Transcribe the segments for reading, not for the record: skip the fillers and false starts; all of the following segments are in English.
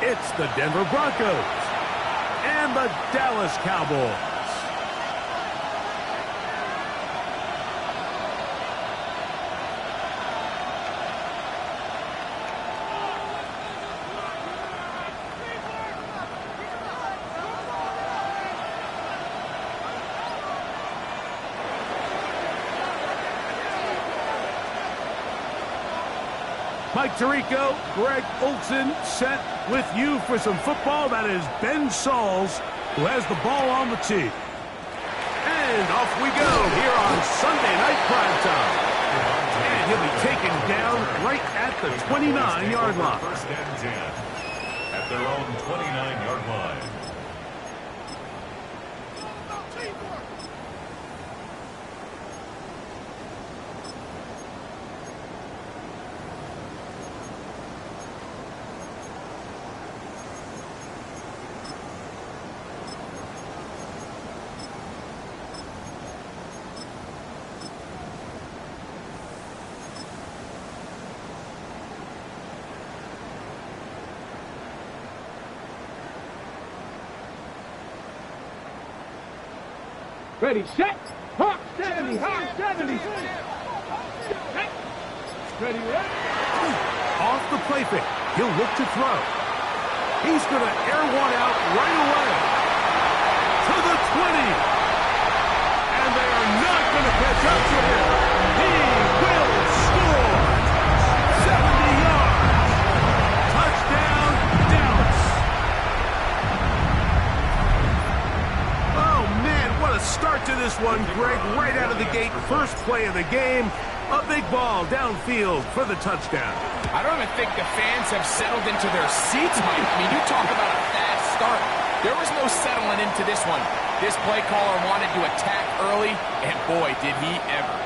It's the Denver Broncos and the Dallas Cowboys. Mike Tirico, Greg Olson set with you for some football. That is Ben Sauls, who has the ball on the tee. And off we go here on Sunday Night Primetime. And he'll be taken down right at the 29-yard line. First and 10 at their own 29-yard line. Ready, set, hawk 70, hawk 70. Ready, ready. Off the play fake, he'll look to throw. He's going to air one out right away. To the 20. And they are not going to catch up to him. He will score. 70 yards. Touchdown, Dallas. Oh, man, what a start to this one, Greg. Right out of the gate, first play of the game. A big ball downfield for the touchdown. I don't even think the fans have settled into their seats, Mike. I mean, you talk about a fast start. There was no settling into this one. This play caller wanted to attack early, and boy, did he ever.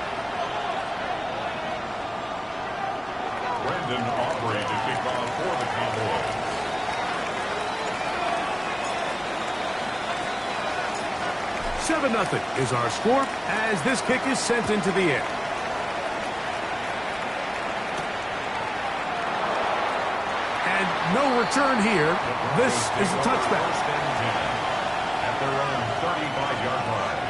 Brandon Aubrey to kick off for the Cowboys. $7-0 is our score as this kick is sent into the air. And no return here. This is a touchback. First and 10 at their own 35-yard line.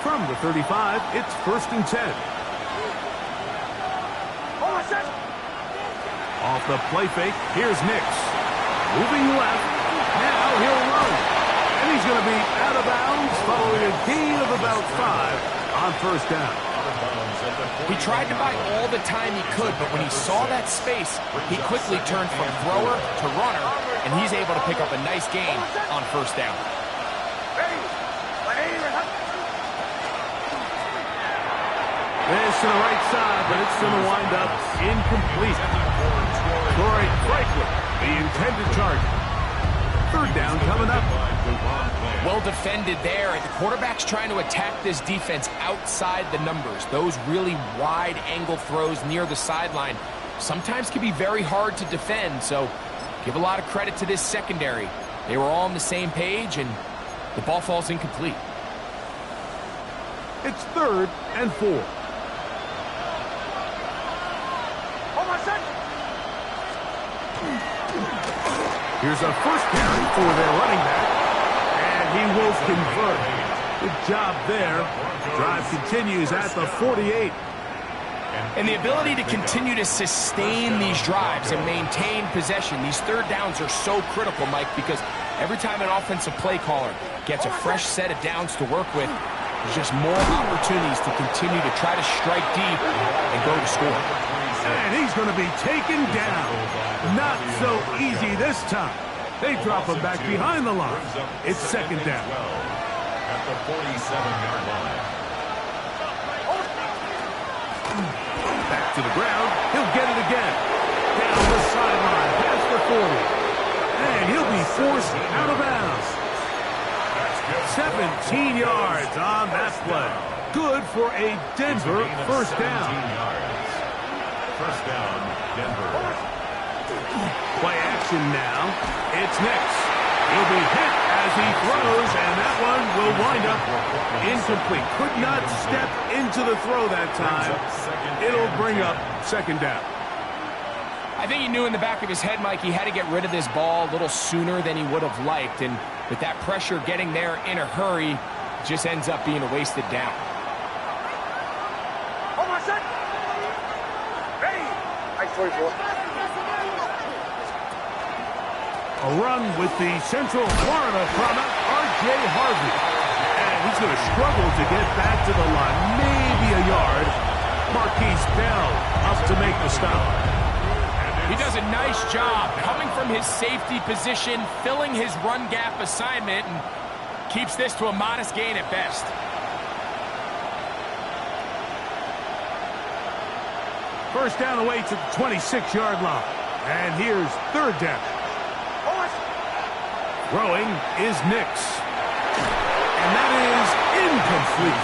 From the 35, it's 1st and 10. Off the play fake, here's Nix. Moving left, now he'll run. And he's going to be out of bounds following a gain of about 5 on 1st down. He tried to buy all the time he could, but when he saw that space, he quickly turned from thrower to runner, and he's able to pick up a nice gain on 1st down. This to the right side, but it's going to wind up incomplete. Troy Franklin, the intended target. 3rd down coming up. Well defended there, and the quarterback's trying to attack this defense outside the numbers. Those really wide angle throws near the sideline sometimes can be very hard to defend, so give a lot of credit to this secondary. They were all on the same page, and the ball falls incomplete. It's 3rd and 4. Here's a first carry for their running back, and he will convert. Good job there. Drive continues at the 48. And the ability to continue to sustain these drives and maintain possession, these 3rd downs are so critical, Mike, because every time an offensive play caller gets a fresh set of downs to work with, there's just more opportunities to continue to try to strike deep and go to score. And he's going to be taken down. Not so easy this time. They drop him back behind the line. It's 2nd down. At the 47-yard line. Back to the ground. He'll get it again. Down the sideline. Past the 40. And he'll be forced out of bounds. 17 yards on that play. Good for a Denver 1st down. 1st down, Denver. Play action now. It's Nix. He'll be hit as he throws, and that one will wind up incomplete. Could not step into the throw that time. It'll bring up second down. I think he knew in the back of his head, Mike, he had to get rid of this ball a little sooner than he would have liked. And with that pressure getting there in a hurry, it just ends up being a wasted down. Hold on a sec. Ready. Ice 44. A run with the Central Florida product, RJ Harvey. And he's going to struggle to get back to the line. Maybe a yard. Marquise Bell up to make the stop. He does a nice job coming from his safety position, filling his run gap assignment, and keeps this to a modest gain at best. First down away to the 26-yard line. And here's third down. Throwing is Nix. And that is incomplete.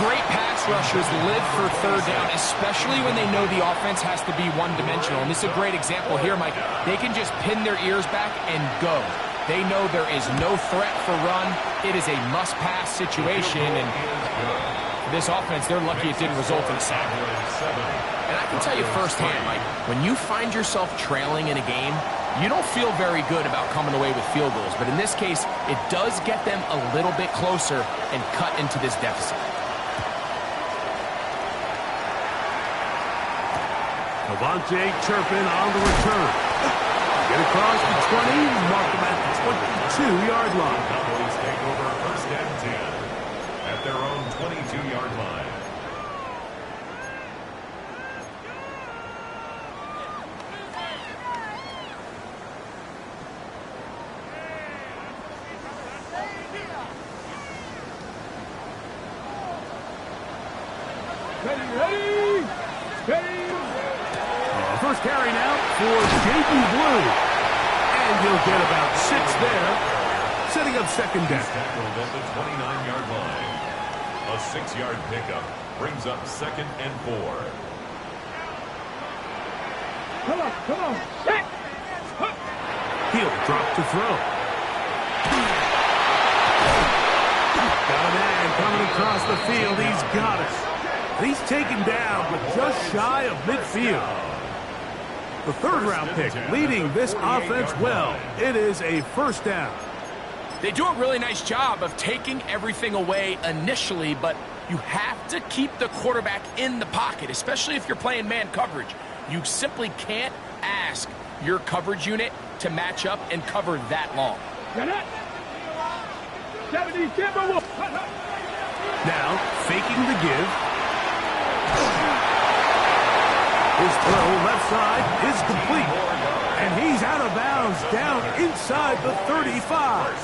Great pass rushers live for third down, especially when they know the offense has to be one-dimensional. And this is a great example here, Mike. They can just pin their ears back and go. They know there is no threat for run. It is a must-pass situation. And for this offense, they're lucky it didn't result in a sack. And I can tell you firsthand, Mike, when you find yourself trailing in a game, you don't feel very good about coming away with field goals. But in this case, it does get them a little bit closer and cut into this deficit. Avante Turpin on the return. Get across the 20, mark them at the 22-yard line. Cowboys take over first and 10 at their own 22-yard line. Ready. First carry now for J.B. Blue. And he'll get about 6 there, setting up second down. Tackled at the 29-yard line. A 6-yard pickup brings up second and 4. Come on. Set. He'll drop to throw. Got a man coming across the field. He's got it. He's taken down, but just shy of midfield. The third-round pick leading this offense well. It is a first down. They do a really nice job of taking everything away initially, but you have to keep the quarterback in the pocket, especially if you're playing man coverage. You simply can't ask your coverage unit to match up and cover that long. Now, faking the give. His throw left side is complete. And he's out of bounds down inside the 35.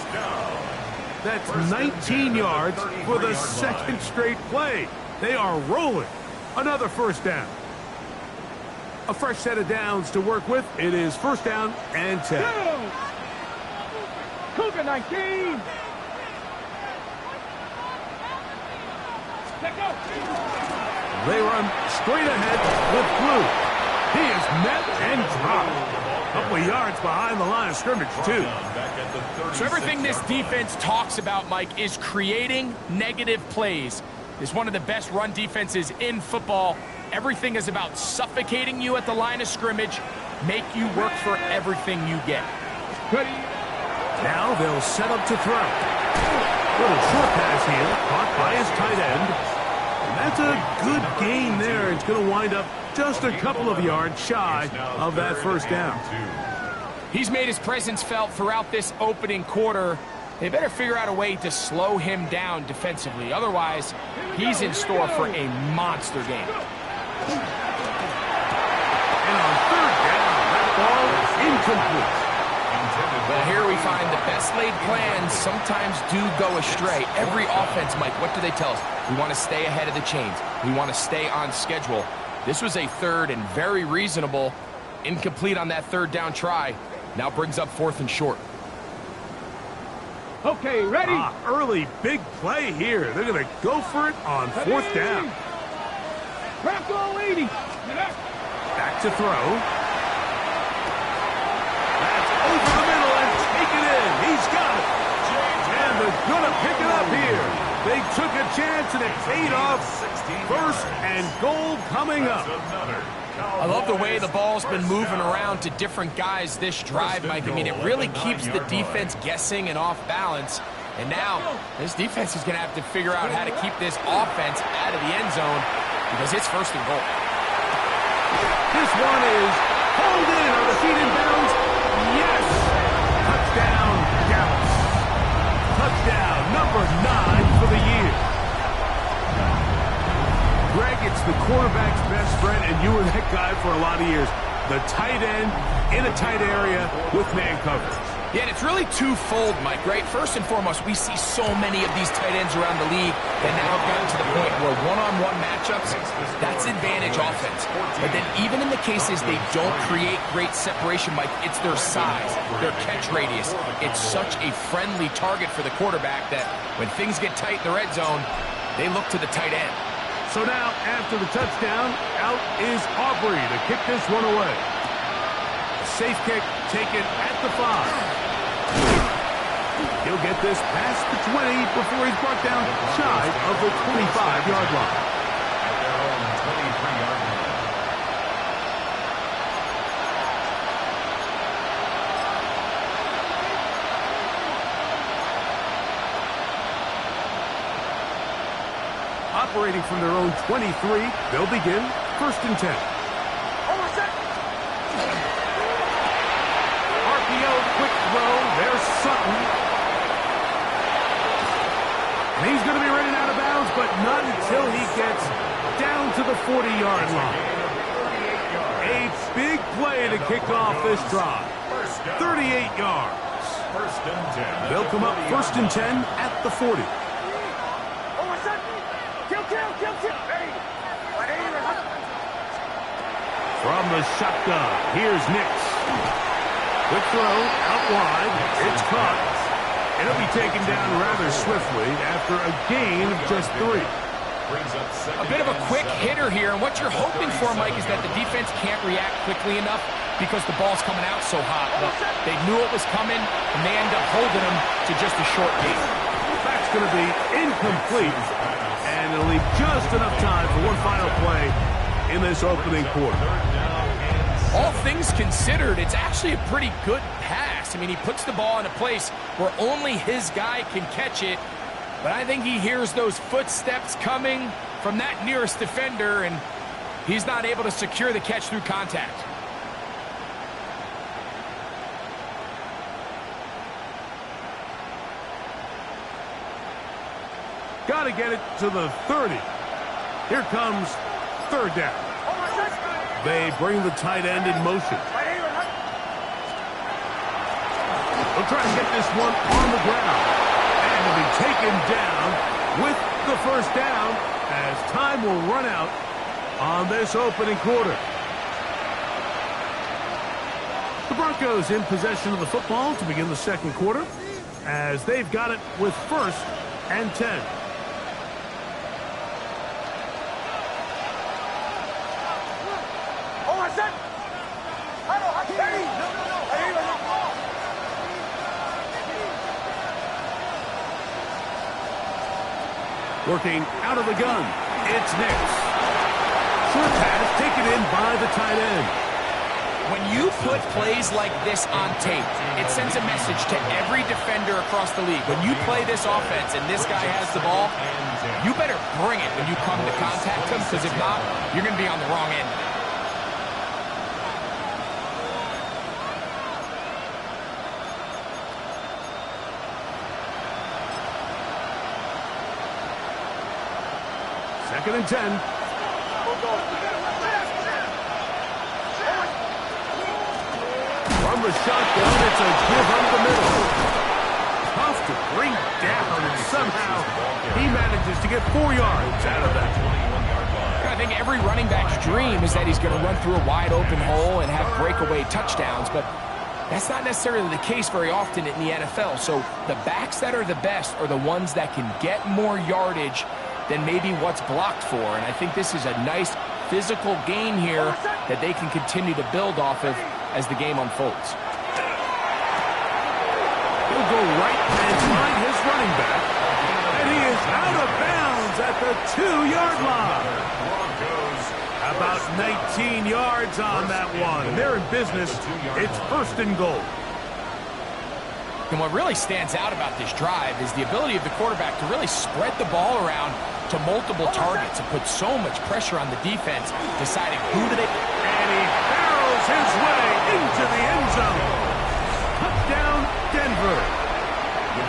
That's 19 yards for the second straight play. They are rolling. Another first down. A fresh set of downs to work with. It is first down and 10. Cougar 19. They run straight ahead with Blue. He is met and dropped. A couple of yards behind the line of scrimmage, too. So everything this defense talks about, Mike, is creating negative plays. It's one of the best run defenses in football. Everything is about suffocating you at the line of scrimmage, make you work for everything you get. Now they'll set up to throw. Little short pass here, caught by his tight end. That's a good gain there. It's going to wind up just a couple of yards shy of that first down. He's made his presence felt throughout this opening quarter. They better figure out a way to slow him down defensively. Otherwise, he's in store for a monster game. And on third down, that ball is incomplete. Well, here we find the best laid plans sometimes do go astray. Every offense, Mike, what do they tell us? We want to stay ahead of the chains. We want to stay on schedule. This was a third and very reasonable. Incomplete on that third down try. Now brings up fourth and short. Okay, ready? Early big play here. They're going to go for it on fourth down. Bronco 80. Back to throw. That's over the middle and taken in. He's to pick it up here. They took a chance and it paid off. First and goal coming up. I love the way the ball's been moving around to different guys this drive, Mike. I mean, it really keeps the defense guessing and off balance. And now, this defense is going to have to figure out how to keep this offense out of the end zone because it's first and goal. This one is hauled in on the feet in bounds. Yes! Touchdown, Dallas. Touchdown, number 9 for the year. Greg, it's the quarterback's best friend, and you were that guy for a lot of years. The tight end in a tight area with man coverage. Yeah, and it's really twofold, Mike, right? First and foremost, we see so many of these tight ends around the league that now have gotten to the point where one-on-one matchups, that's advantage offense. But then even in the cases they don't create great separation, Mike, it's their size, their catch radius. It's such a friendly target for the quarterback that when things get tight in the red zone, they look to the tight end. So now, after the touchdown, out is Aubrey to kick this one away. A safe kick taken at the 5. He'll get this past the 20 before he's brought down shy of the 25-yard line. At their own 23-yard line. Operating from their own 23, they'll begin first and 10. RPO, quick throw. There's Sutton. And he's going to be running out of bounds, but not until he gets down to the 40-yard line. A big play to kick off this drive. 38 yards. First and 10. They'll come up first and 10 at the 40. From the shotgun, here's Nix. Quick throw, out wide. It's caught. It'll be taken down rather swiftly after a gain of just 3. A bit of a quick hitter here, and what you're hoping for, Mike, is that the defense can't react quickly enough because the ball's coming out so hot. But they knew it was coming, and they end up holding them to just a short gain. That's going to be incomplete, and it'll leave just enough time for one final play in this opening quarter. All things considered, it's actually a pretty good pass. I mean, he puts the ball in a place where only his guy can catch it. But I think he hears those footsteps coming from that nearest defender, and he's not able to secure the catch through contact. Got to get it to the 30. Here comes third down. They bring the tight end in motion. They'll try to get this one on the ground. And it'll be taken down with the first down as time will run out on this opening quarter. The Broncos in possession of the football to begin the second quarter as they've got it with first and 10. Working out of the gun, it's Nix. Short pass taken in by the tight end. When you put plays like this on tape, it sends a message to every defender across the league. When you play this offense and this guy has the ball, you better bring it when you come to contact him, because if not, you're going to be on the wrong end. Second and 10. From the shotgun, it's a give up the middle. Tough to bring down, and somehow he manages to get 4 yards out of that. I think every running back's dream is that he's going to run through a wide open hole and have breakaway touchdowns, but that's not necessarily the case very often in the NFL. So the backs that are the best are the ones that can get more yardage than maybe what's blocked for. And I think this is a nice physical gain here that they can continue to build off of as the game unfolds. He'll go right and find his running back the 2-yard line. Broncos. About 19 yards on that one. They're in business. It's 1st and goal. And what really stands out about this drive is the ability of the quarterback to really spread the ball around to multiple targets and put so much pressure on the defense, deciding who do they... And he barrels his way into the end zone. Touchdown, Denver.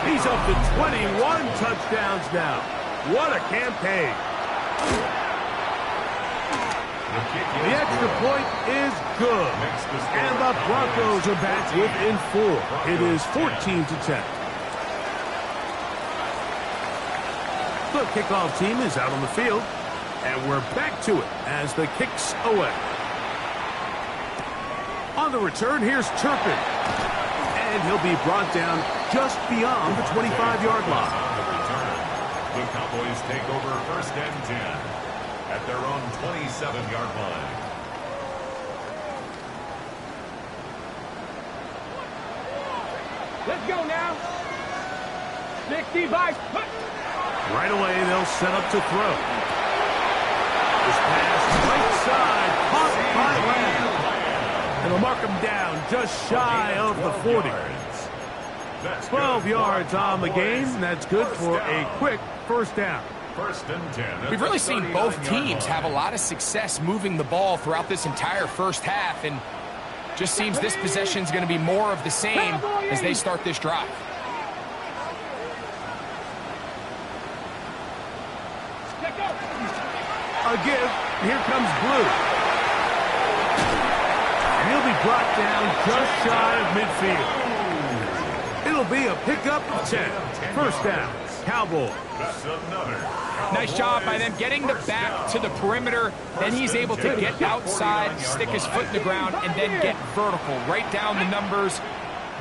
He's up to 21 touchdowns now. What a campaign. The extra point is good. And the Broncos are back within 4. It is 14-10. The kickoff team is out on the field. And we're back to it as the kick's away. On the return, here's Turpin. And he'll be brought down just beyond the 25-yard line. The Cowboys take over 1st and 10 at their own 27-yard line. Let's go now. 60 by... Right away, they'll set up to throw. This pass right side, caught by Lamb. And they'll mark him down just shy of the 40. 12 yards on the game. That's good for a quick 1st down. 1st and 10. We've really seen both teams have a lot of success moving the ball throughout this entire first half, and just seems this possession is going to be more of the same as they start this drive. A give. Here comes Blue. And he'll be brought down just shy of midfield. It'll be a pickup of 10. 1st down. Cowboys. Nice job by them getting the back to the perimeter. Then he's able to get outside, stick his foot in the ground, and then get vertical right down the numbers.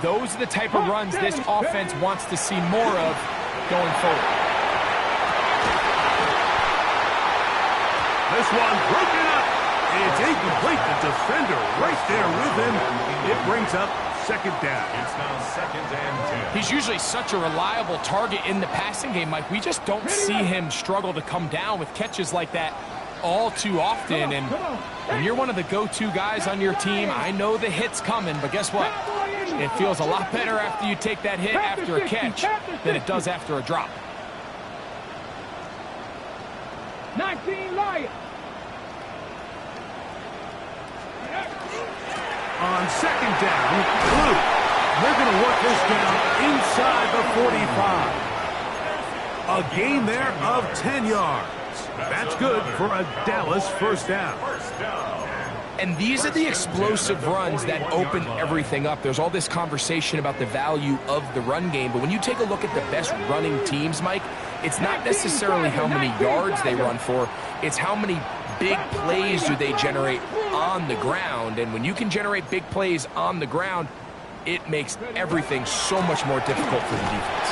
Those are the type of runs this offense wants to see more of going forward. This one broken up. It's incomplete. The defender right there with him. It brings up 2nd down. It's now 2nd and 10. He's usually such a reliable target in the passing game, Mike. We just don't see him struggle to come down with catches like that all too often. And when you're one of the go-to guys on your team, I know the hit's coming, but guess what? It feels a lot better after you take that hit after a catch than it does after a drop. 19 Lions. On 2nd down, Blue. They're going to work this down inside the 45. A gain there of 10 yards. That's good for a Dallas 1st down. And these are the explosive runs that open everything up. There's all this conversation about the value of the run game, but when you take a look at the best running teams, Mike, it's not necessarily how many yards they run for, it's how many big plays do they generate on the ground. And when you can generate big plays on the ground, it makes everything so much more difficult for the defense.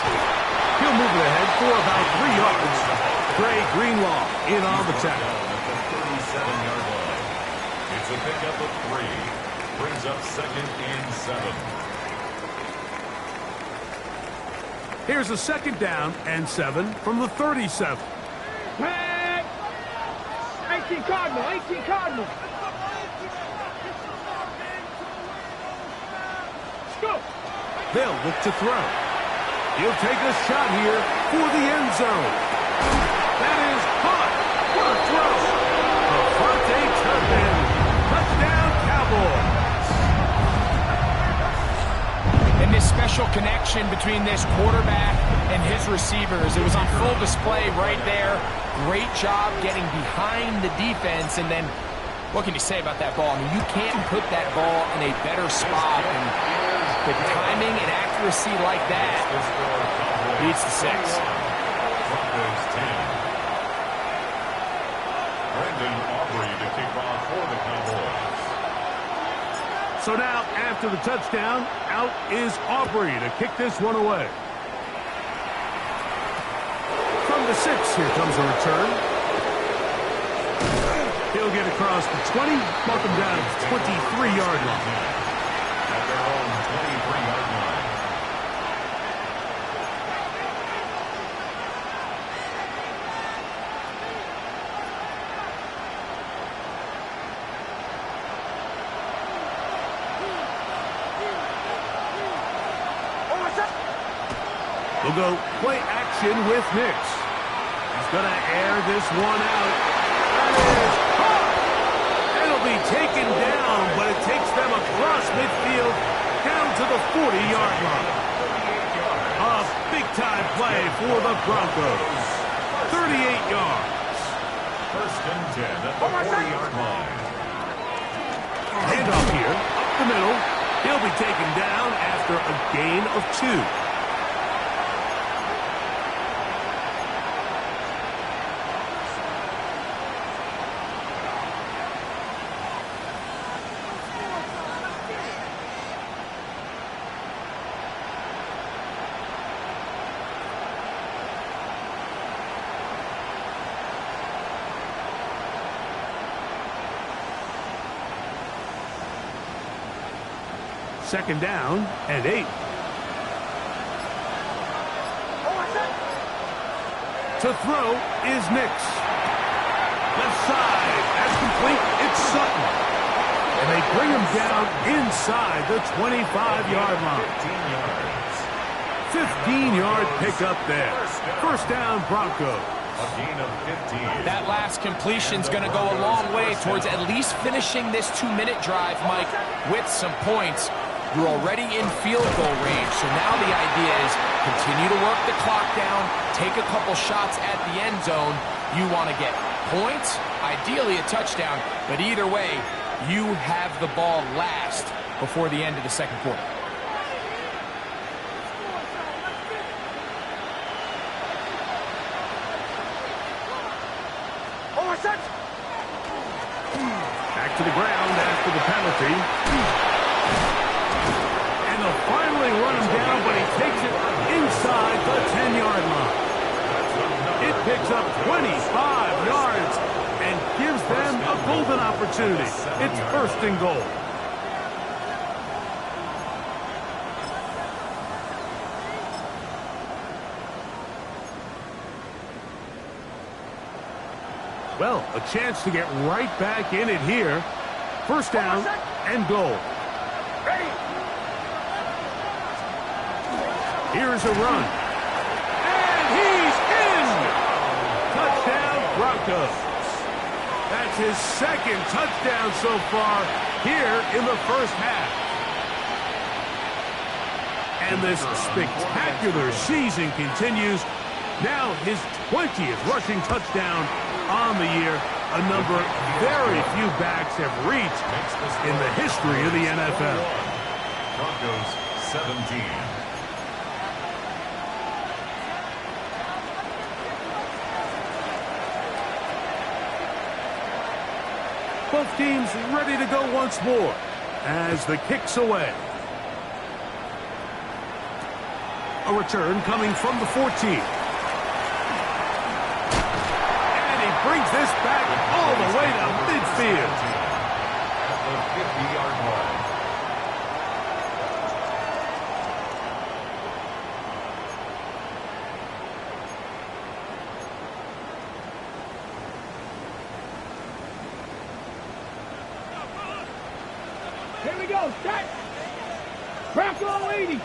He'll move it ahead for about 3 yards. Trey Greenlaw in on the tackle. 37-yard line. It's a pickup of 3. Brings up 2nd and 7. Here's a 2nd down and 7 from the 37. 18 Cardinal, 18 Cardinal. Let's go. They'll look to throw. He'll take a shot here for the end zone. That is caught. What a throw. Devontae Turpin. Touchdown, Cowboys. And this special connection between this quarterback and his receivers, it was on full display right there. Great job getting behind the defense, and then what can you say about that ball? I mean, you can't put that ball in a better spot, and the timing and accuracy like that leads to 6. Broncos 10. Brendan Aubrey to kick off for the Cowboys. So now, after the touchdown, out is Aubrey to kick this one away. From the 6, here comes a return. He'll get across the 20, mark him down at the 23-yard line. At their own 23-yard line. They'll go play action with Nix. He's going to air this one out. That is caught. It'll be taken down, but it takes them across midfield down to the 40-yard line. A big-time play for the Broncos. 38 yards. First and 10 at the 40-yard line. Handoff here, up the middle. He'll be taken down after a gain of 2. Second down and 8. To throw is Nix. Left side, that's complete. It's Sutton. And they bring him down inside the 25-yard line. 15-yard pickup there. First down, Broncos. A gain of 15. That last completion's going to go a long way towards at least finishing this 2-minute drive, Mike, with some points. You're already in field goal range, so now the idea is continue to work the clock down, take a couple shots at the end zone. You want to get points, ideally a touchdown, but either way, you have the ball last before the end of the second quarter. Back to the ground after the penalty. They'll finally run him down, but he takes it inside the 10-yard line. It picks up 25 yards and gives them a golden opportunity. It's first and goal. Well, a chance to get right back in it here. First down and goal. Here's a run. And he's in! Touchdown, Broncos. That's his second touchdown so far here in the first half. And this spectacular season continues. Now his 20th rushing touchdown on the year. A number very few backs have reached in the history of the NFL. Broncos 17. Both teams ready to go once more as the kick's away. A return coming from the 14. And he brings this back all the way to midfield. At the 50-yard line. Here we go, set. Bronco 80.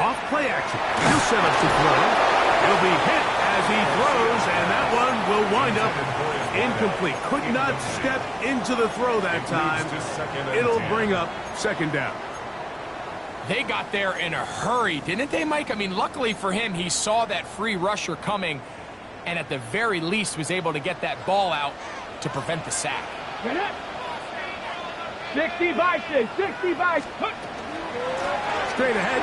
Off play action. He'll set up to throw. He'll be hit as he throws, and that one will wind up incomplete. Could not step into the throw that time. It'll bring up second down. They got there in a hurry, didn't they, Mike? I mean, luckily for him, he saw that free rusher coming, and at the very least was able to get that ball out to prevent the sack. 60 vices, 60 vices. Straight ahead,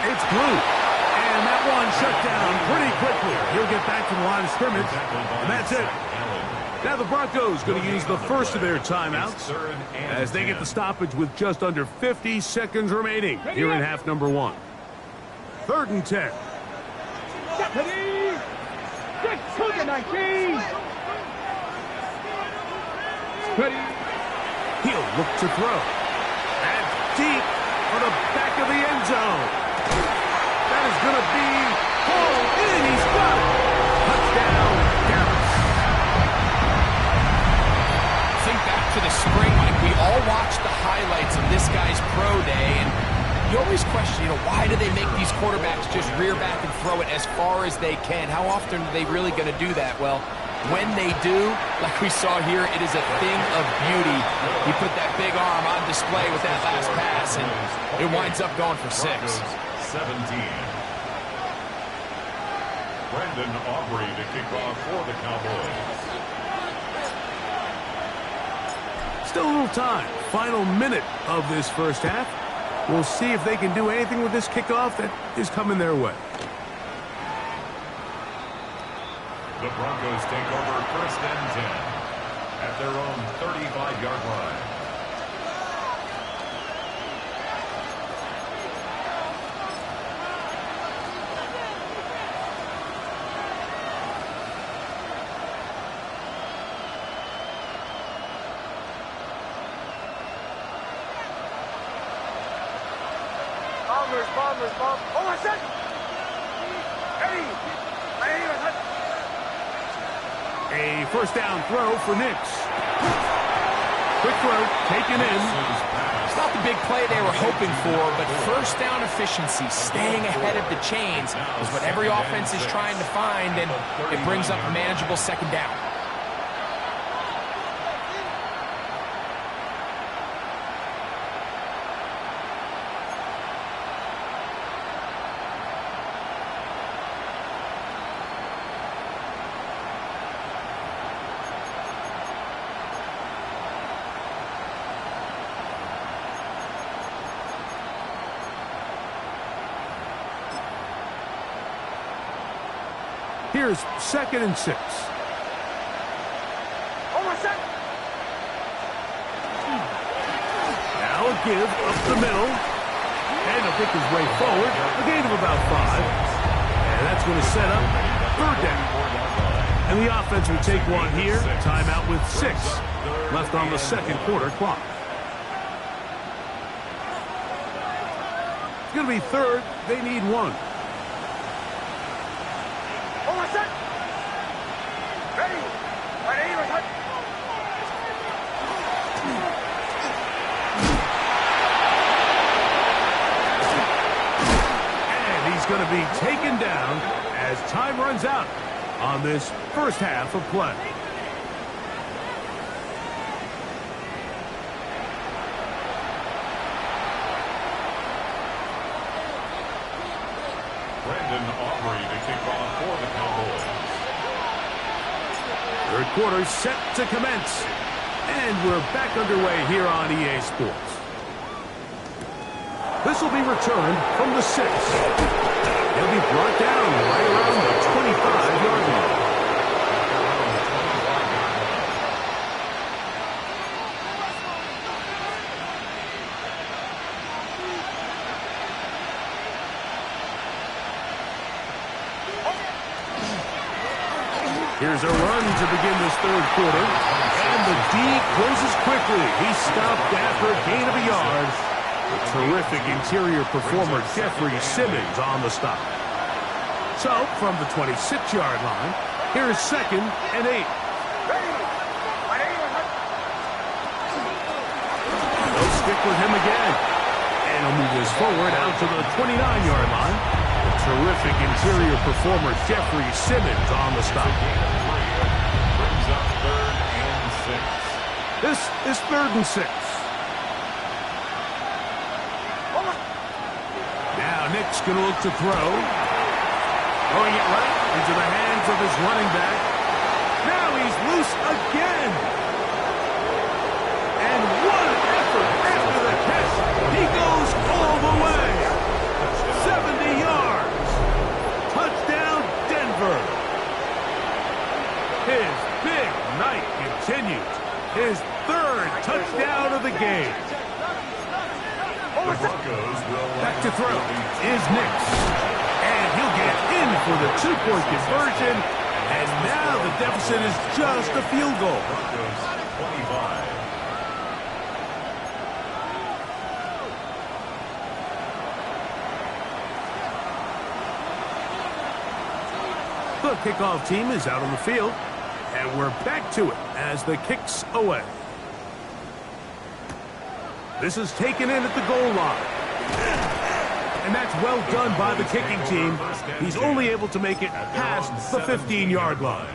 it's Blue. And that one shut down pretty quickly. He'll get back to the line of scrimmage, and that's it. Now the Broncos going to use the first of their timeouts as they get the stoppage with just under 50 seconds remaining here in half number 1. 3rd and 10. Deputy! 6 to the 19! Ready? He'll look to throw. And deep for the back of the end zone. That is going to be hauled in. He's got it. Touchdown, Dallas. Think back to the spring, Mike. We all watched the highlights day, and you always question, why do they make these quarterbacks just rear back and throw it as far as they can? How often are they really going to do that? Well, when they do, like we saw here, it is a thing of beauty. He put that big arm on display with that last pass, and it winds up going for 6. 17. Brandon Aubrey to kick off for the Cowboys. Still a little time. Final minute of this first half. We'll see if they can do anything with this kickoff that is coming their way. The Broncos take over 1st and 10 at their own 35-yard line. Bombers. Hold on a second. Ready. A first down throw for Nix. Quick throw, taken in. It's not the big play they were hoping for, but first down efficiency, staying ahead of the chains, is what every offense is trying to find, and it brings up a manageable 2nd down. Here's 2nd and 6. Hold on a second. Now a give up the middle. And he'll pick his way forward. A gain of about 5. And that's going to set up 3rd down. And the offense will take one here. Timeout with 6 left on the 2nd quarter clock. It's going to be 3rd. They need 1. Hold on a second. Ready. And he's going to be taken down as time runs out on this first half of play. Brandon Aubrey to kick off for the Cowboys. 3rd quarter set to commence. And we're back underway here on EA Sports. This will be returned from the 6. He'll be brought down right around the 25-yard line. Here's a run to begin this 3rd quarter. And the D closes quickly. He's stopped after a gain of a yard. A terrific interior performer, Jeffrey Simmons, on the stop. So, from the 26-yard line, here's 2nd and 8. They'll stick with him again. And he'll move this forward out to the 29-yard line. Terrific interior performer, Jeffrey Simmons, on the stop. Brings up 3rd and 6. This is 3rd and 6. Now Nick's going to look to throw. Throwing it right into the hands of his running back. Now he's loose again. And what an effort after the catch. He goes all the way. 70 yards. Touchdown, Denver. His big night continues. His 3rd touchdown of the game. The Broncos will Back to throw is Nix. And he'll get in for the 2-point conversion. And now the deficit is just a field goal. Broncos 25. The kickoff team is out on the field. And we're back to it as the kick's away. This is taken in at the goal line. And that's well done by the kicking team. He's only able to make it past the 15-yard line.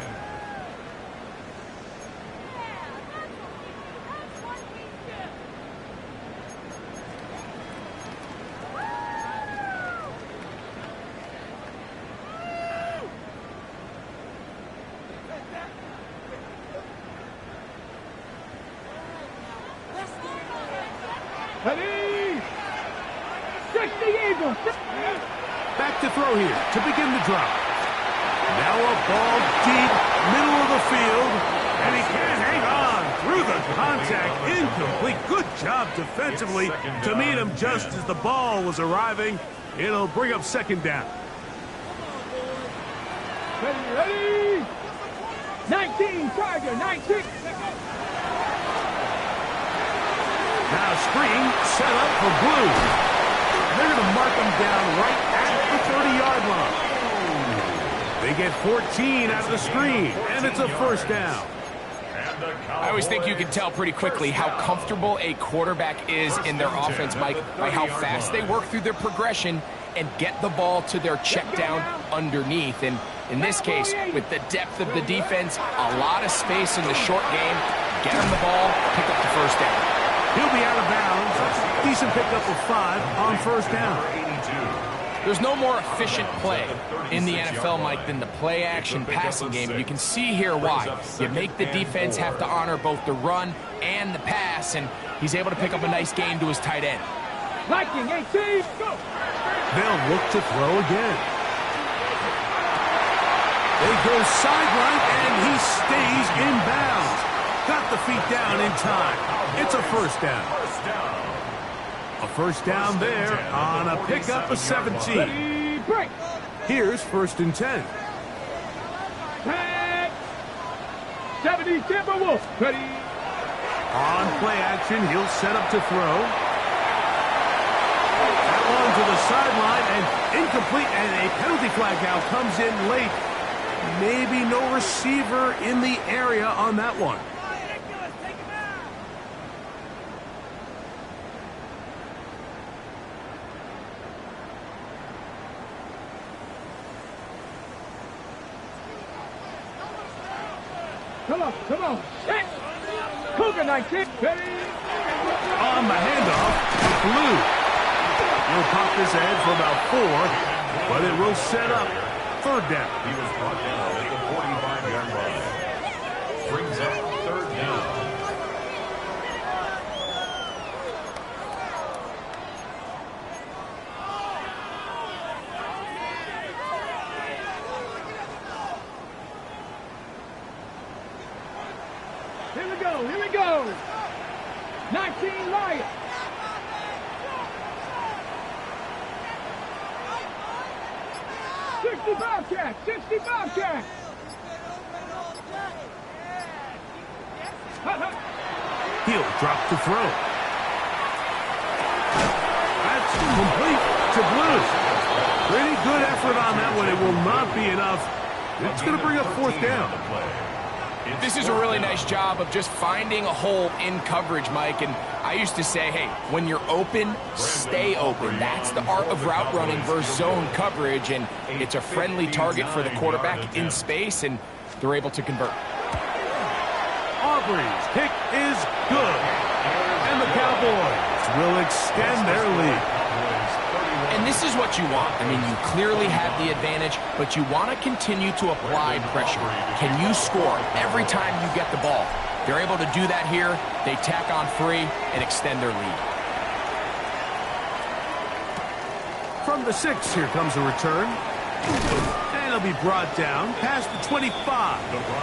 Ready? 60 Eagles. Back to throw here to begin the drive. Now a ball deep, middle of the field, and he can't hang on through the contact. Incomplete. Good job defensively to meet him just as the ball was arriving. It'll bring up second down. Ready? 19, Tiger, 19. Now screen set up for Blue. They're going to mark him down right at the 30-yard line. They get 14 out of the screen, and it's a first down. I always think you can tell pretty quickly how comfortable a quarterback is in their offense, Mike, by how fast they work through their progression and get the ball to their check down underneath. And in this case, with the depth of the defense, a lot of space in the short game, get him the ball, pick up the first down. He'll be out of bounds. Decent pickup of 5 on first down. There's no more efficient play in the NFL, Mike, than the play-action passing game. And you can see here why. You make the defense have to honor both the run and the pass, and he's able to pick up a nice gain to his tight end. Viking, 18, go! They'll look to throw again. They go sideline, and he stays in bounds. Got the feet down in time. It's a first down. A first down there on a pickup of 17. Ready, break! Here's first and 10. Tag! 70 Timberwolves, ready? On play action, he'll set up to throw. That one to the sideline and incomplete, and a penalty flag now comes in late. Maybe no receiver in the area on that one. Come on, hit! Cougar 19, ready? On the handoff, Blue. He'll pop this ahead for about 4, but it will set up third down. He was brought down at the 45-yard line. Brings up third down. Here we go. 19 Lions. $60 Bobcat. He'll drop the throw. That's complete to Blue. Pretty good effort on that one. It will not be enough. It's going to bring up fourth down. This is a really nice job of just finding a hole in coverage, Mike. And I used to say, hey, when you're open, stay open. That's the art of route running versus zone coverage. And it's a friendly target for the quarterback in space, and they're able to convert. Aubrey's kick is good. And the Cowboys will extend their lead. And this is what you want. I mean, you clearly have the advantage, but you want to continue to apply pressure. Can you score every time you get the ball? They're able to do that here. They tack on 3 and extend their lead. From the 6, here comes a return. And it'll be brought down past the 25.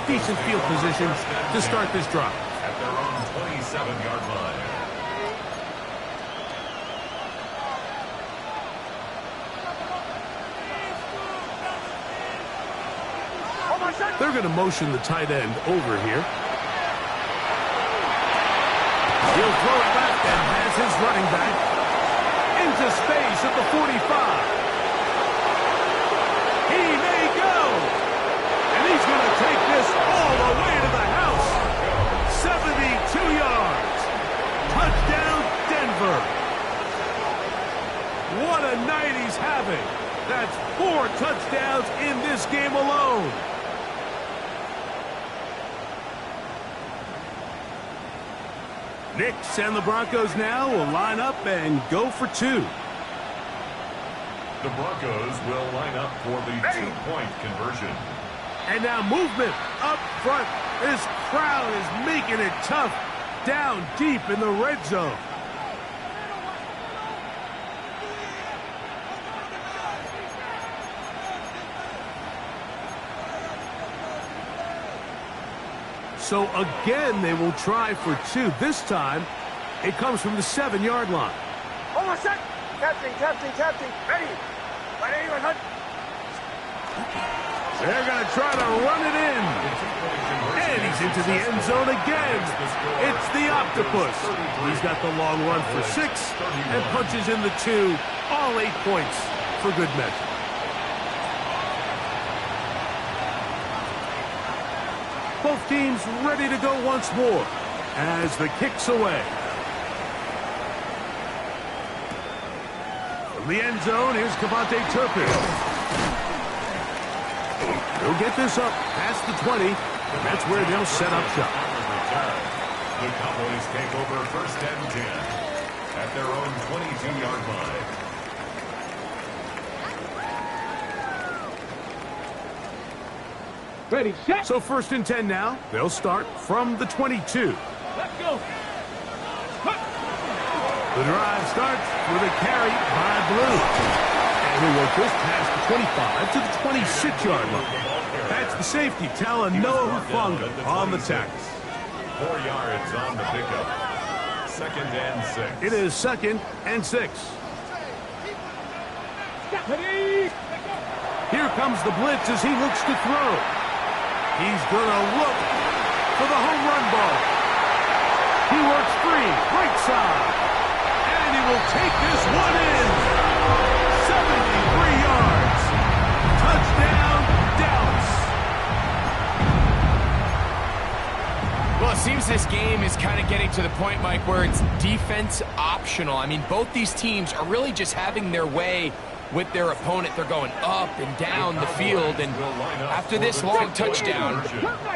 Decent field position to start this drive. At their own 27-yard line. They're going to motion the tight end over here. He'll throw it left and has his running back into space at the 45. He may go. And he's going to take this all the way to the house. 72 yards. Touchdown, Denver. having. That's 4 touchdowns in this game alone. Knicks and the Broncos now will line up and go for 2. The Broncos will line up for the 2-point conversion. And now movement up front. This crowd is making it tough down deep in the red zone. So again, they will try for 2. This time, it comes from the 7-yard line. Hold on a sec. Captain. Ready. They're going to try to run it in. And he's into the end zone again. It's the octopus. He's got the long run for 6 and punches in the 2. All 8 points for good measure. Both teams ready to go once more as the kick's away. From the end zone, here's Cavante Turpin. He'll get this up past the 20, and that's where they'll set up shop. The Cowboys take over 1st and 10 at their own 22-yard line. Ready, set. So 1st and 10 now. They'll start from the 22. Let's go. The drive starts with a carry by Blue. And he'll work this past the 25 to the 26-yard line. That's the safety, Talanoa Hufanga on the tackle. 4 yards on the pickup. 2nd and 6. It is 2nd and 6. Here comes the blitz as he looks to throw. He's going to look for the home run ball. He works free, right side. And he will take this one in. 73 yards. Touchdown, Dallas. Well, it seems this game is kind of getting to the point, Mike, where it's defense optional. I mean, both these teams are really just having their way with their opponent. They're going up and down the field, and after this long touchdown,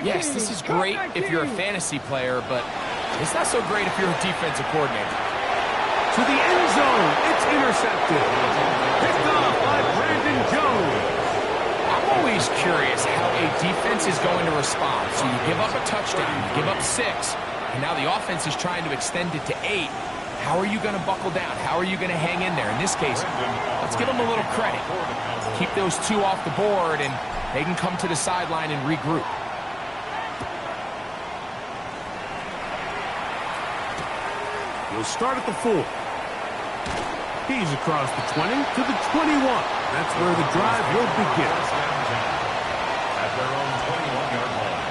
yes, this is great if you're a fantasy player, but it's not so great if you're a defensive coordinator. To the end zone, it's intercepted. Picked off by Brandon Jones. I'm always curious how a defense is going to respond. So you give up a touchdown, you give up 6, and now the offense is trying to extend it to 8. How are you going to buckle down? How are you going to hang in there? In this case, let's give them a little credit. Keep those 2 off the board, and they can come to the sideline and regroup. He'll start at the 4. He's across the 20 to the 21. That's where the drive will begin. At their own 21-yard line.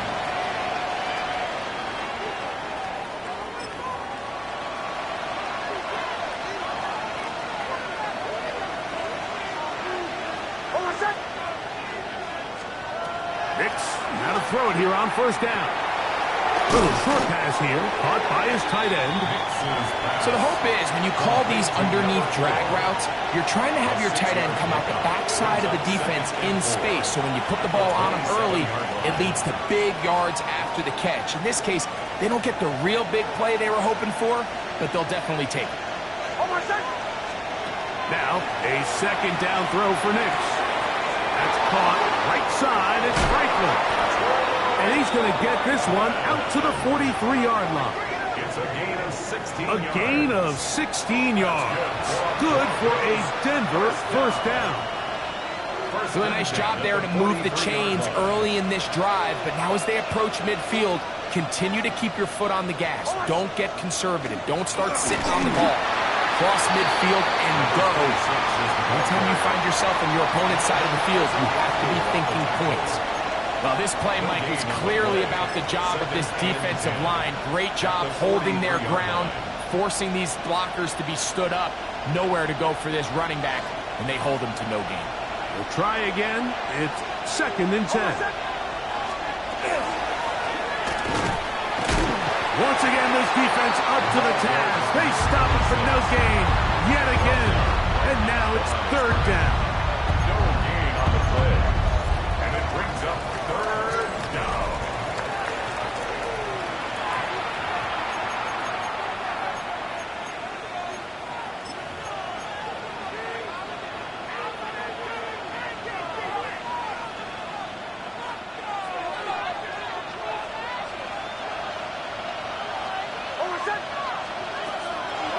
Knicks, now to throw it here on 1st down. Little short pass here, caught by his tight end. So the hope is when you call these underneath drag routes, you're trying to have your tight end come out the backside of the defense in space. So when you put the ball on him early, it leads to big yards after the catch. In this case, they don't get the real big play they were hoping for, but they'll definitely take it. Now, a 2nd down throw for Knicks. That's caught right side. It's Franklin. And he's going to get this one out to the 43-yard line. It's a gain of 16 yards. A gain of 16 yards. Good for a Denver 1st down. So a nice job there to move the chains early in this drive, but now as they approach midfield, continue to keep your foot on the gas. Don't get conservative. Don't start sitting on the ball. Cross midfield and go. Anytime you find yourself on your opponent's side of the field, you have to be thinking points. Well, this play, Mike, was clearly about the job of this defensive line. Great job holding their ground, forcing these blockers to be stood up. Nowhere to go for this running back, and they hold him to no gain. We'll try again. It's 2nd and 10. Once again, this defense up to the task. They stop it for no gain yet again. And now Now it's third down. No gain on the play. And it brings up third down.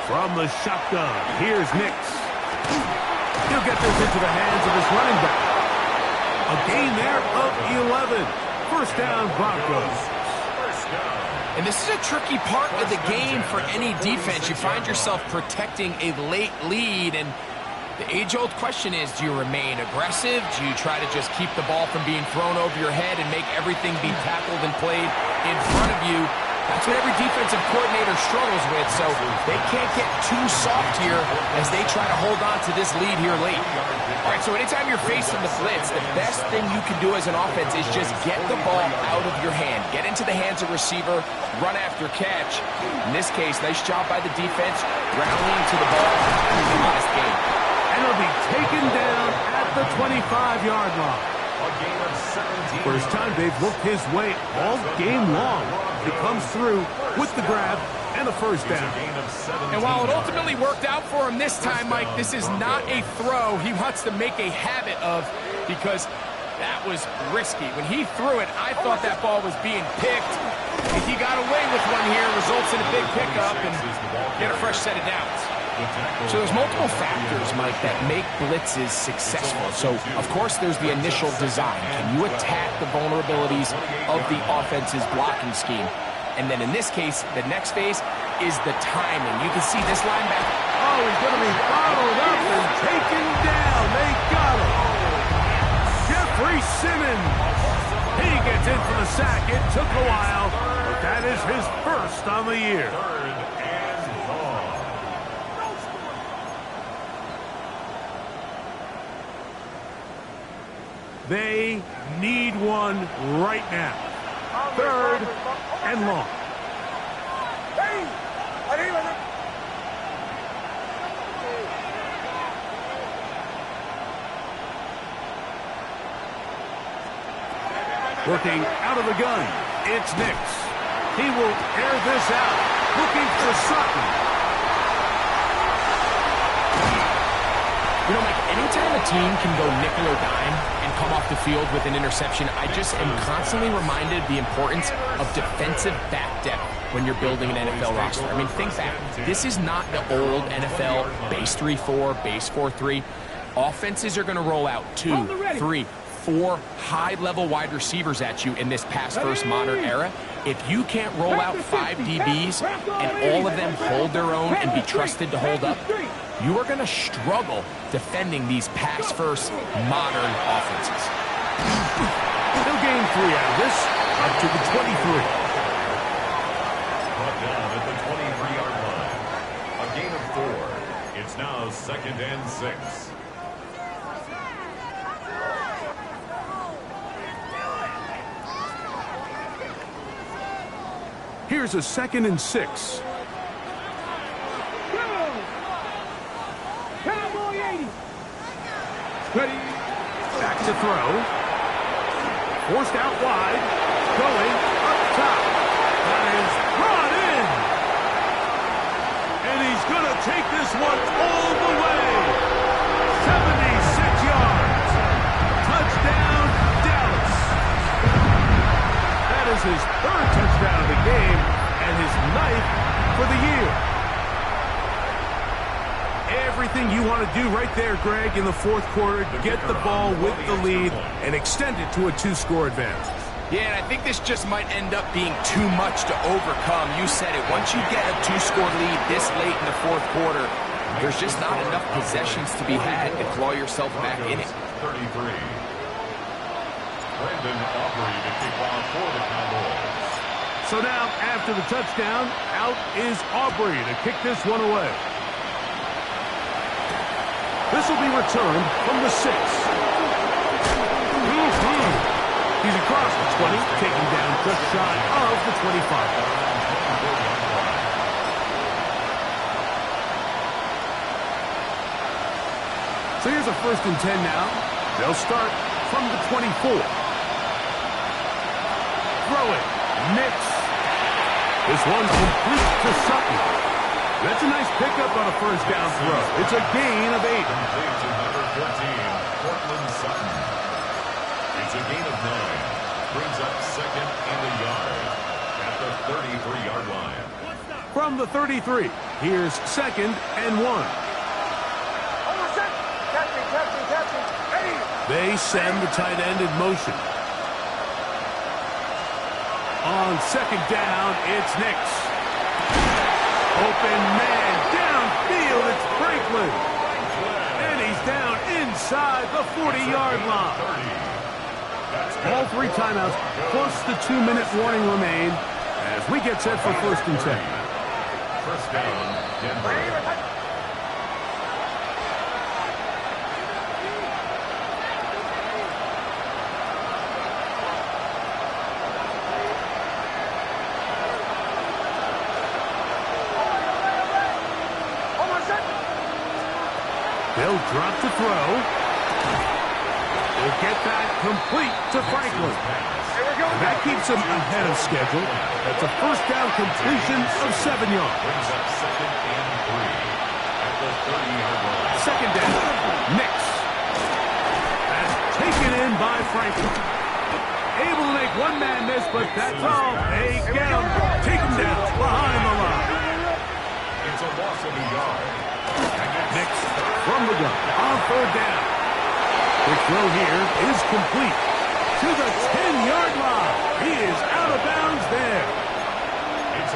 From the shotgun, here's Nix. He'll get this into the hands of his running back. A gain there of 11. First down, Broncos. And this is a tricky part of the game for any defense. You find yourself protecting a late lead, and the age-old question is, do you remain aggressive? Do you try to just keep the ball from being thrown over your head and make everything be tackled and played in front of you? That's what every defensive coordinator struggles with, so they can't get too soft here as they try to hold on to this lead here late. All right, so anytime you're facing the blitz, the best thing you can do as an offense is just get the ball out of your hand. Get into the hands of receiver, run after catch. In this case, nice job by the defense, rallying to the ball in the last game. And he'll be taken down at the 25-yard line. First time they've looked his way all game long. He comes through with the grab and a first down. And while it ultimately worked out for him this time, Mike, this is not a throw he wants to make a habit of, because that was risky. When he threw it, I thought that ball was being picked. If he got away with one here, results in a big pickup and get a fresh set of downs. So there's multiple factors, Mike, that make blitzes successful. So, of course, there's the initial design. Can you attack the vulnerabilities of the offense's blocking scheme? And then in this case, the next phase is the timing. You can see this linebacker. Oh, he's going to be bottled up and taken down. They got him. Jeffrey Simmons. He gets in for the sack. It took a while, but that is his first on the year. They need one right now. Third and long. Working out of the gun, it's Nix. He will air this out, looking for Sutton. You know, Mike, anytime a team can go nickel or dime and come off the field with an interception, I just am constantly reminded of the importance of defensive back depth when you're building an NFL roster. I mean, think back. This is not the old NFL base 3-4, base 4-3. Offenses are going to roll out 2, 3, 4 high-level wide receivers at you in this pass-first modern era. If you can't roll out 5 DBs and all of them hold their own and be trusted to hold up, you are going to struggle defending these pass-first modern offenses. He'll gain 3 out of this, up to the 23. Brought down at the 23-yard line. A gain of 4. It's now 2nd and 6. Here's a 2nd and 6. Cowboy 80. Ready. Back to throw. Forced out wide. Going up top. That is brought in. And he's going to take this one all the way. 76 yards. Touchdown, Dallas. That is his 3rd touchdown of the game and his 9th for the year. Everything you want to do right there, Greg, in the 4th quarter, get the ball with the lead and extend it to a 2-score advantage. Yeah, and I think this just might end up being too much to overcome. You said it. Once you get a 2-score lead this late in the 4th quarter, there's just not enough possessions to be had to claw yourself back in it. 33. Brandon Aubrey to kick off for the Cowboys. So now, after the touchdown, out is Aubrey to kick this one away. This will be returned from the 6. He's across the 20, taking down just shy of the 25. So here's a 1st and 10 now. They'll start from the 24. Throw it. Mix. This one complete to Sutton. That's a nice pickup on a 1st down throw. It's a gain of 8. Complete to number 14, Cortland Sutton. It's a gain of 9. Brings up 2nd and a yard at the 33-yard line. From the 33, here's 2nd and 1. They send the tight end in motion. On 2nd down, it's Nix. Open man downfield, it's Franklin. And he's down inside the 40-yard line. All 3 timeouts plus the 2-minute warning remain as we get set for 1st and 10. 1st down, Denver. They'll drop to throw. They'll get that complete to Franklin. That keeps him ahead of schedule. That's a 1st down completion of 7 yards. Brings up 2nd and 3 at the 30-yard line. 2nd down. Nix. That's taken in by Franklin. Able to make one man miss, but that's all. They get him. Take him down behind the line. It's a loss of a yard. Nix from the gun on 3rd down. The throw here is complete to the 10-yard line. He is out of bounds there.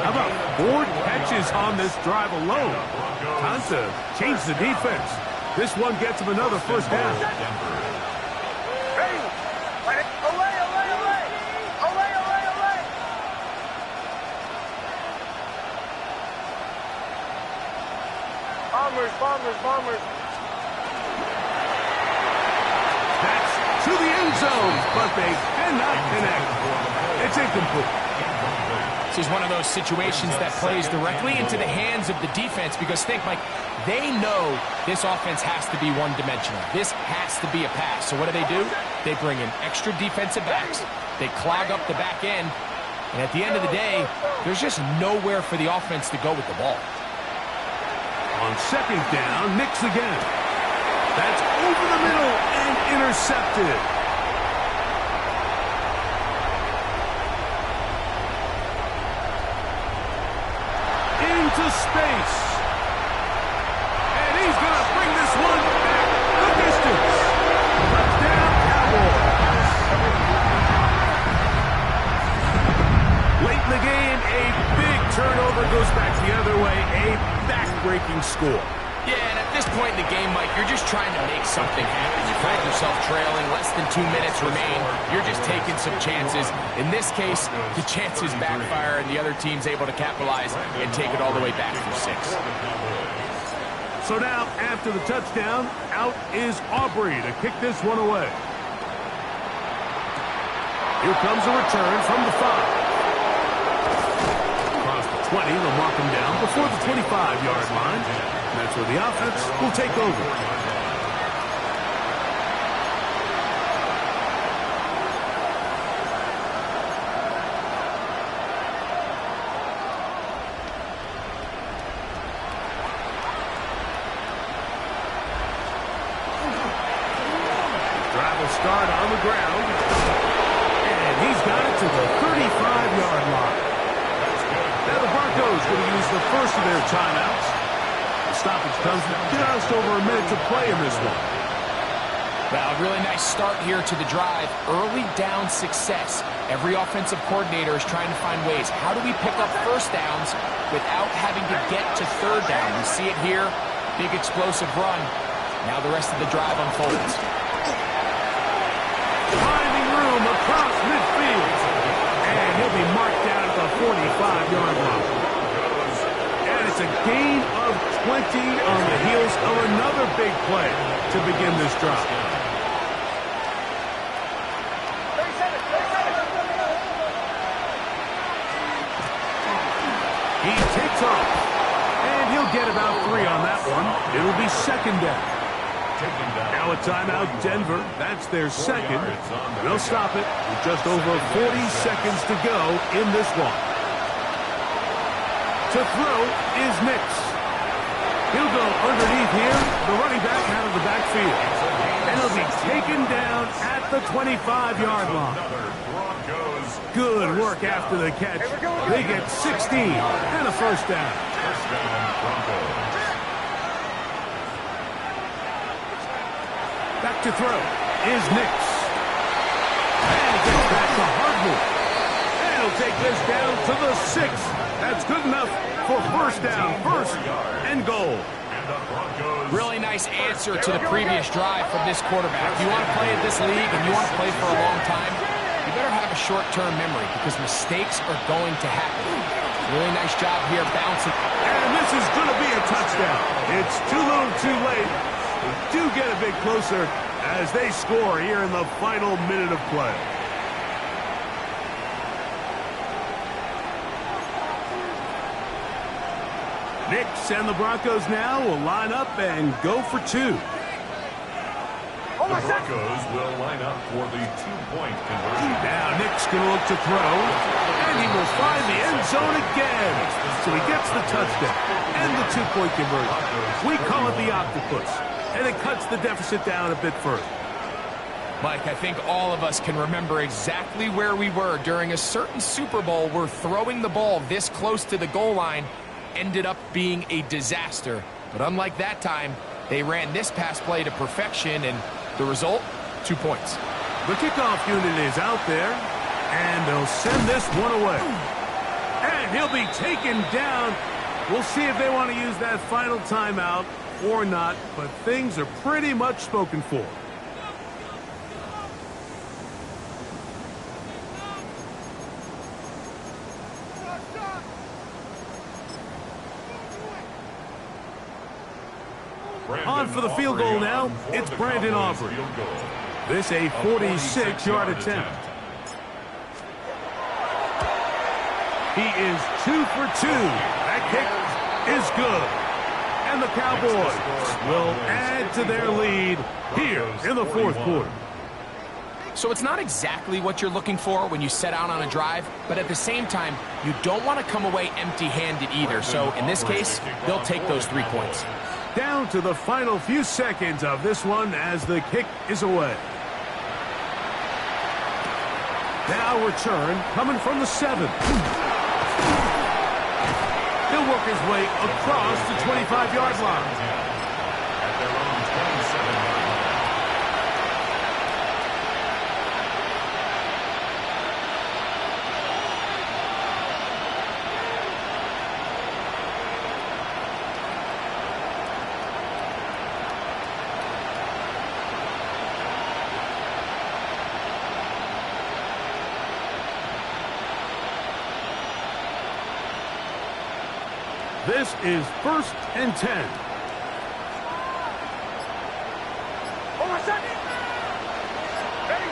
How about 4 catches on this drive alone? Time to change the defense. This one gets him another 1st down. Bombers. That's to the end zone, but they cannot connect. It's incomplete. This is one of those situations that plays directly into the hands of the defense because think, Mike, they know this offense has to be one-dimensional. This has to be a pass. So what do? They bring in extra defensive backs. They clog up the back end. And at the end of the day, there's just nowhere for the offense to go with the ball. On 2nd down, Nix again. That's over the middle and intercepted. Into space. And he's going to bring this one back the distance. Touchdown, Cowboys. Late in the game, a big turnover goes back the other way. A back-breaking score. Yeah, and at this point in the game, Mike, you're just trying to make something happen. You find yourself trailing, less than 2 minutes remain. You're just taking some chances. In this case, the chances backfire, and the other team's able to capitalize and take it all the way back for 6. So now, after the touchdown, out is Aubrey to kick this one away. Here comes a return from the 5. 20, they'll mark him down before the 25-yard line. And that's where the offense will take over. Drive will start on the ground. And he's got it to the 35-yard line. Now the Broncos going to use the first of their timeouts. The stoppage comes with just over a minute to play in this one. Well, a really nice start here to the drive. Early down success. Every offensive coordinator is trying to find ways. How do we pick up 1st downs without having to get to 3rd down? You see it here. Big explosive run. Now the rest of the drive unfolds. Finding room across midfield. And he'll be marked down at the 45-yard line. And it's a gain of 20 on the heels of another big play to begin this drive. He takes off. And he'll get about 3 on that one. It'll be 2nd down. Taking down. Now a timeout, Denver. That's their second. They'll stop it with just over 40 seconds to go in this one. To throw is Nix. He'll go underneath here. The running back out of the backfield. And he'll be taken down at the 25-yard line. Good work after the catch. They get 16 and a first down. First down, Broncos. Back to throw is Nix. And gets back to Hardwood. And he'll take this down to the 6. That's good enough for first down, first and goal. Really nice answer to the previous drive from this quarterback. If you want to play in this league and you want to play for a long time, you better have a short-term memory because mistakes are going to happen. Really nice job here bouncing. And this is going to be a touchdown. It's too little too late. They do get a bit closer as they score here in the final minute of play. Nix and the Broncos now will line up and go for 2. The Broncos will line up for the 2-point conversion. Now Nix going to look to throw, and he will find the end zone again. So he gets the touchdown and the 2-point conversion. We call it the octopus, and it cuts the deficit down a bit further. Mike, I think all of us can remember exactly where we were during a certain Super Bowl where throwing the ball this close to the goal line ended up being a disaster. But unlike that time, they ran this pass play to perfection, and the result, 2 points. The kickoff unit is out there, and they'll send this one away. And he'll be taken down. We'll see if they want to use that final timeout or not, but things are pretty much spoken for. On for the field goal now, it's Brandon Aubrey. This a 46-yard attempt. He is 2 for 2. That kick is good. And the Cowboys will add to their lead here in the fourth quarter. So it's not exactly what you're looking for when you set out on a drive, but at the same time, you don't want to come away empty-handed either. So in this case, they'll take those 3 points. Down to the final few seconds of this one as the kick is away. Now return coming from the 7. He'll work his way across the 25-yard line. At their own 27-yard line. This is 1st and 10. Hold on a second. Ready?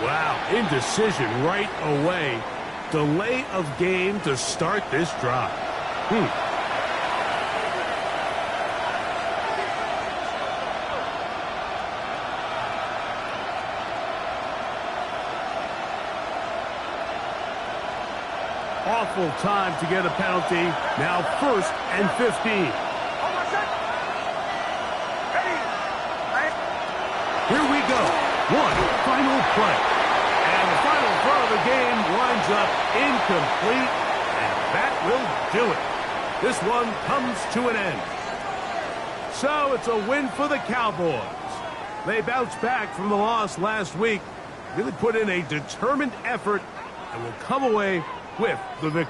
Wow, indecision right away. Delay of game to start this drive. Awful time to get a penalty. Now 1st and 15. Hold on a second. Ready? Here we go. One final play. And the final throw of the game winds up incomplete. And that will do it. This one comes to an end. So it's a win for the Cowboys. They bounced back from the loss last week. Really put in a determined effort and will come away with the victory.